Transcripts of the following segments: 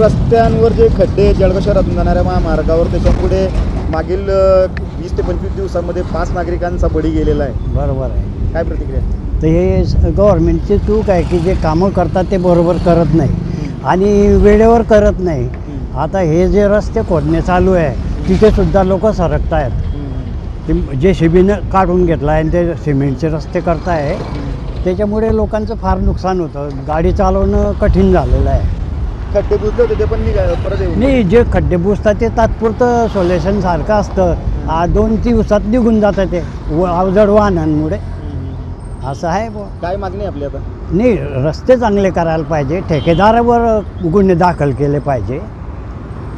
रस्त्यांवर जे खड्डे जळगाव शहरातून जाणाऱ्या महामार्गावर त्याच्यापुढे मागील 20 ते 25 दिवसांमध्ये 5 नागरिकांचा बळी गेलेला आहे. बरोबर आहे. काय प्रतिक्रिया? तर हे गव्हर्नमेंटची चूक आहे की जे कामं करतात ते बरोबर करत नाही आणि वेळेवर करत नाही. आता हे जे रस्ते खोदणे चालू आहे तिथे सुद्धा लोक सरकत आहेत. ते जे शिबीनं काढून घेतला आहे आणि ते सिमेंटचे रस्ते करताय त्याच्यामुळे लोकांचं फार नुकसान होतं. गाडी चालवणं कठीण झालेलं आहे. खड्डे बुजले होते ते पण परत येऊन नाही, जे खड्डे बुजतात ते तात्पुरतं सोल्युशन सारखं असतं. 2 दिवसात निघून जातं ते अवजड वाहनांमुळे. असं आहे बुवा. काय मागणी आपली आता? नाही, रस्ते चांगले करायला पाहिजे. ठेकेदारावर गुन्हे दाखल केले पाहिजे.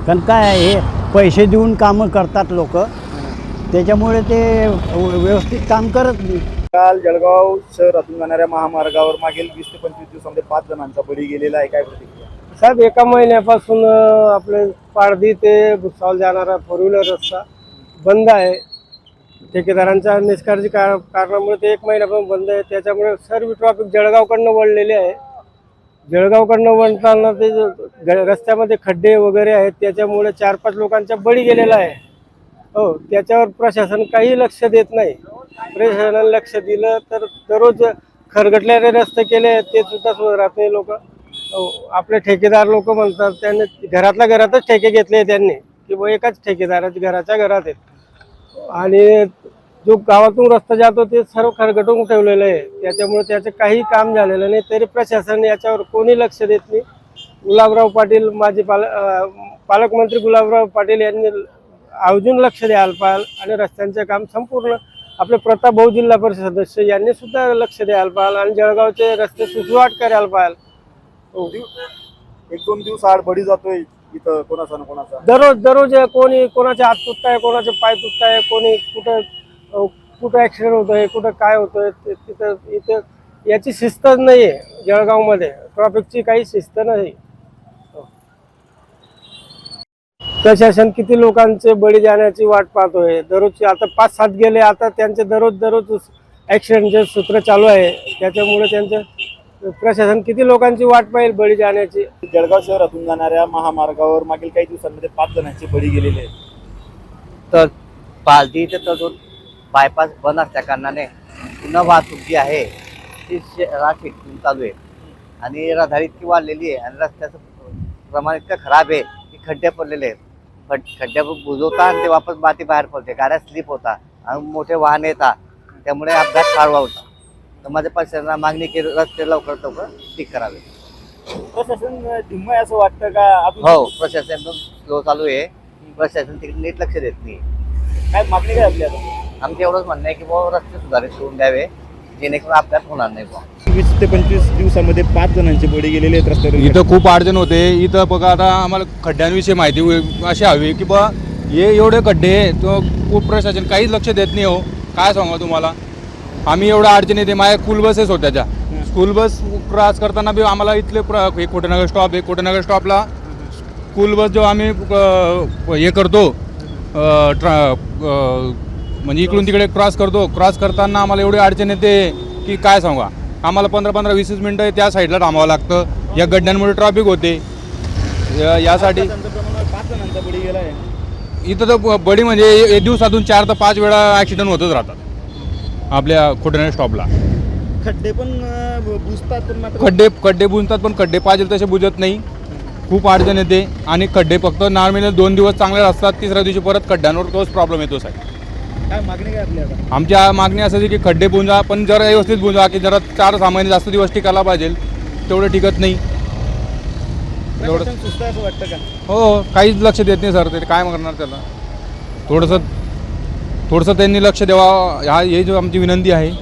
कारण काय आहे, हे पैसे देऊन कामं करतात लोक, त्याच्यामुळे ते व्यवस्थित काम करत नाही. काल जळगाव शहरातून जाणाऱ्या महामार्गावर मागील 20 ते 25 दिवसांमध्ये 5 जणांचा बळी गेलेला आहे. काय प्रतिक्रिया? साहेब, एका महिन्यापासून आपले पारधी ते भुसावळ जाणारा 4 व्हीलर रस्ता बंद आहे. ठेकेदारांच्या निष्काळजी कारणामुळे ते 1 महिन्यापासून बंद आहे. त्याच्यामुळे सर्व ट्रॅफिक जळगावकडनं वळलेले आहे. जळगावकडनं वळताना ते रस्त्यामध्ये खड्डे वगैरे आहेत, त्याच्यामुळे 4-5 लोकांचा बळी गेलेला आहे. हो, त्याच्यावर प्रशासन काही लक्ष देत नाही. प्रशासनाने लक्ष दिलं तर दररोज खरगटलेले रस्ते केले ते सुद्धा सुधारत नाही. लोक आपले ठेकेदार लोक म्हणतात त्यांनी घरातल्या घरातच ठेके घेतले त्यांनी की व एकाच ठेकेदाराच्या घराच्या घरात आहेत आणि जो गावातून रस्ता जातो ते सर्व खरगटून ठेवलेलं आहे. त्याच्यामुळे त्याचं काही काम झालेलं नाही. तरी प्रशासन याच्यावर कोणी लक्ष देत नाही. गुलाबराव पाटील माजी पालकमंत्री गुलाबराव पाटील यांनी अजून लक्ष द्यायला पाहिजे आणि रस्त्यांचे काम संपूर्ण आपले प्रताप भाऊ जिल्हा परिषद सदस्य यांनी सुद्धा लक्ष द्यायला पाहिजे आणि जळगावचे रस्ते सुसवाट करायला पाहिजे. 1-2 दिवस आड बळी जातोय इथं कोणाचा ना कोणाचा. दररोज कोणी कोणाचे हात तुटताय, कोणाचे पाय तुटताय, कोणी कुठं ॲक्सिडेंट होतोय, कुठं काय होतोय. इथं याची शिस्तच नाही आहे. जळगावमध्ये ट्रॅफिकची काही शिस्त नाही. प्रशासन किती लोकांचे बळी जाण्याची वाट पाहतोय. दररोजचे आता 5-7 गेले. आता त्यांचे दररोज ॲक्सिडेंटचे सूत्र चालू आहे. त्याच्यामुळे त्यांचं प्रशासन किती लोकांची वाट पाहिजे बळी जाण्याची. जळगाव शहरातून जाणाऱ्या महामार्गावर मागील काही दिवसांमध्ये 5 जणांचे बळी गेलेले आहेत. तर पालदी ते तजून बायपास बंद असल्या कारणाने पुन्हा वाहतूक जी आहे ती शहरात चालू आहे आणि रहदारी इतकी वाढलेली आहे आणि रस्त्याचं प्रमाण इतकं खराब आहे की खड्डे पडलेले आहेत. खड्डे बुजवता आणि ते वापस माती बाहेर पडते, गाड्या स्लिप होता आणि मोठे वाहन येतात, त्यामुळे अपघात फार होता. तर माझ्या प्रशासनाला मागणी की रस्ते लवकर ठीक करावे. प्रशासन धीम्म आहे असं वाटतं का? हो, प्रशासन एकदम स्लो चालू आहे. प्रशासन तिकडे नीट लक्ष देत नाही. काय मागणी काय आपली आता? आमचं एवढंच म्हणणं आहे की बाबा रस्ते सुधारित करून द्यावे जेणेकरून अपघात होणार नाही. 20 ते 25 दिवसामध्ये 5 जणांचे बळी गेलेले आहेत रस्त्यावर. इथं खूप अडचण होते. इथं बघा, आता आम्हाला खड्ड्यांविषयी माहिती अशी हवी की बा हे एवढे खड्डे तो खूप प्रशासन काहीच लक्ष देत नाही. हो, काय सांगा तुम्हाला, आम्ही एवढं अडचण येते. माझ्या स्कूल बसेस होत्या, त्या स्कूल बस क्रॉस करताना बी आम्हाला इथले एक कोटेनगर स्टॉप, एक कोटेनगर स्टॉपला स्कूल बस जेव्हा आम्ही हे करतो म्हणजे इकडून तिकडे क्रॉस करताना आम्हाला एवढी अडचण येते की काय सांगा. आम्हाला 15-20 मिनटं त्या साईडला थांबावं लागतं. या गड्ड्यांमुळे ट्रॅफिक होते. यासाठी 5 जणांचा बळी गेला आहे. इथं तर बडी म्हणजे एक दिवसातून 4 ते 5 वेळा ॲक्सिडेंट होतच राहतात आपल्या कोटेनगर स्टॉपला. खड्डे पण बुजतात पण खड्डे बुजतात पण खड्डे पाहिजे तसे बुजत नाही. खूप अडचण येते आणि खड्डे फक्त नॉर्मली 2 दिवस चांगले असतात, 3ऱ्या दिवशी परत खड्ड्यांवर तोच प्रॉब्लेम येतो साहेब. काय मागणी काय आपली आता? आमच्या मागणी असायची की खड्डे बुंजा, पण जरा व्यवस्थित बुंजा की जरा 4-6 महिने जास्त दिवस टिकायला पाहिजे. तेवढं टिकत नाही. एवढं सुस्त आहे असं वाटतं का? हो, काहीच लक्ष देत नाही सर. ते काय करणार त्याला. थोडंसं त्यांनी लक्ष द्यावा, हे जो आमची विनंती आहे.